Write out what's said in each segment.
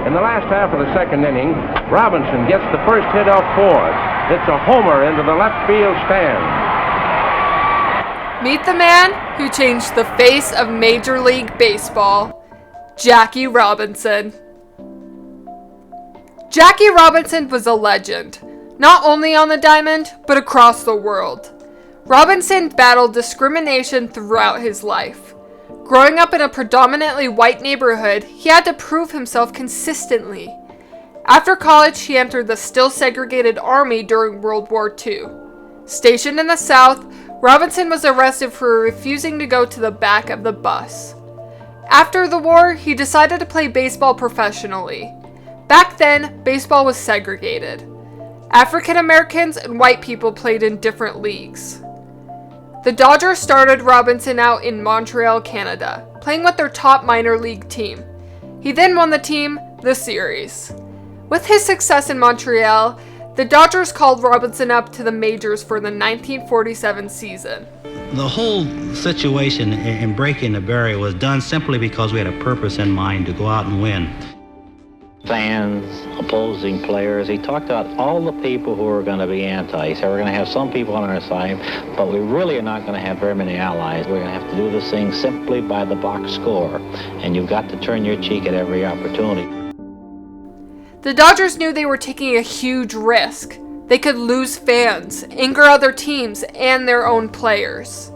In the last half of the second inning, Robinson gets the first hit off fours. It's a homer into the left field stand. Meet the man who changed the face of Major League Baseball, Jackie Robinson. Jackie Robinson was a legend, not only on the diamond, but across the world. Robinson battled discrimination throughout his life. Growing up in a predominantly white neighborhood, he had to prove himself consistently. After college, he entered the still segregated Army during World War II. Stationed in the South, Robinson was arrested for refusing to go to the back of the bus. After the war, he decided to play baseball professionally. Back then, baseball was segregated. African Americans and white people played in different leagues. The Dodgers started Robinson out in Montreal, Canada, playing with their top minor league team. He then won the team the series. With his success in Montreal, the Dodgers called Robinson up to the majors for the 1947 season. The whole situation in breaking the barrier was done simply because we had a purpose in mind to go out and win. Fans, opposing players, he talked about all the people who are going to be anti. He said we're going to have some people on our side, but we really are not going to have very many allies. We're going to have to do this thing simply by the box score, and you've got to turn your cheek at every opportunity. The Dodgers knew they were taking a huge risk. They could lose fans, anger other teams, and their own players.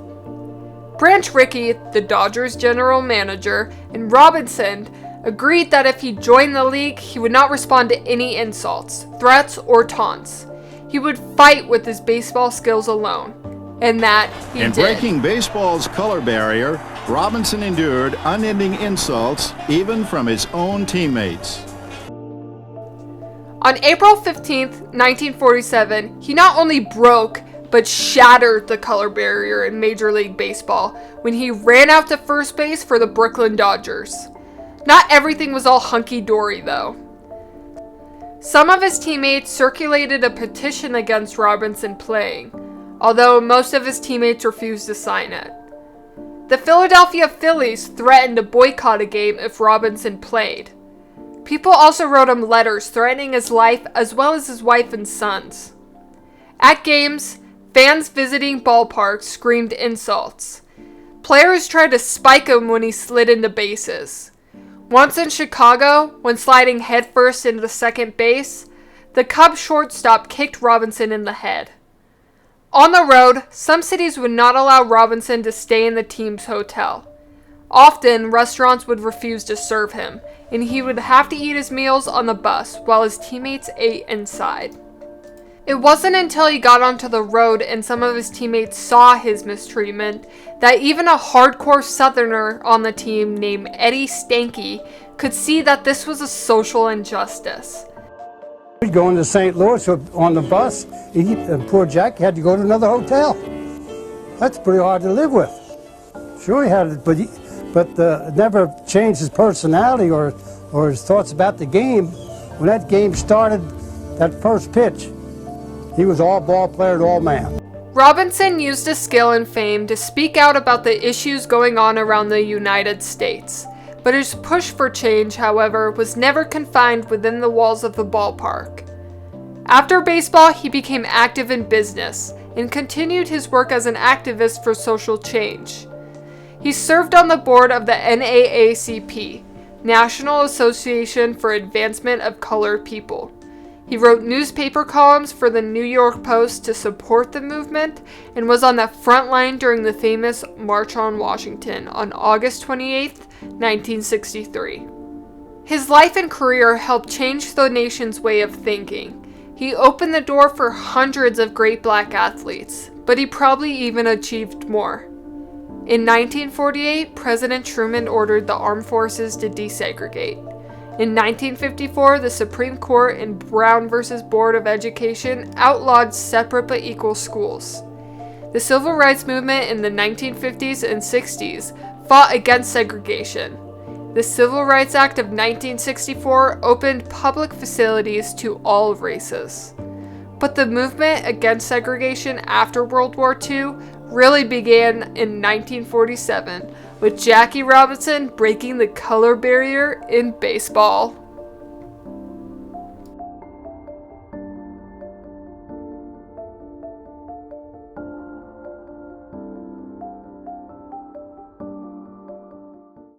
Branch Rickey, the Dodgers general manager, and Robinson agreed that if he joined the league, he would not respond to any insults, threats, or taunts. He would fight with his baseball skills alone, and that he did. In breaking baseball's color barrier, Robinson endured unending insults, even from his own teammates. On April 15th, 1947, he not only broke, but shattered the color barrier in Major League Baseball when he ran out to first base for the Brooklyn Dodgers. Not everything was all hunky-dory, though. Some of his teammates circulated a petition against Robinson playing, although most of his teammates refused to sign it. The Philadelphia Phillies threatened to boycott a game if Robinson played. People also wrote him letters threatening his life as well as his wife and sons. At games, fans visiting ballparks screamed insults. Players tried to spike him when he slid into bases. Once in Chicago, when sliding headfirst into second base, the Cubs shortstop kicked Robinson in the head. On the road, some cities would not allow Robinson to stay in the team's hotel. Often, restaurants would refuse to serve him, and he would have to eat his meals on the bus while his teammates ate inside. It wasn't until he got onto the road and some of his teammates saw his mistreatment that even a hardcore Southerner on the team named Eddie Stanky could see that this was a social injustice. Going to St. Louis on the bus, poor Jack had to go to another hotel. That's pretty hard to live with. Sure he had it, but never changed his personality or his thoughts about the game. When that game started, that first pitch, he was all ball player to all man. Robinson used his skill and fame to speak out about the issues going on around the United States. But his push for change, however, was never confined within the walls of the ballpark. After baseball, he became active in business and continued his work as an activist for social change. He served on the board of the NAACP, National Association for Advancement of Colored People. He wrote newspaper columns for the New York Post to support the movement and was on the front line during the famous March on Washington on August 28, 1963. His life and career helped change the nation's way of thinking. He opened the door for hundreds of great black athletes, but he probably even achieved more. In 1948, President Truman ordered the armed forces to desegregate. In 1954, the Supreme Court in Brown v. Board of Education outlawed separate but equal schools. The civil rights movement in the 1950s and 60s fought against segregation. The Civil Rights Act of 1964 opened public facilities to all races. But the movement against segregation after World War II really began in 1947, with Jackie Robinson breaking the color barrier in baseball.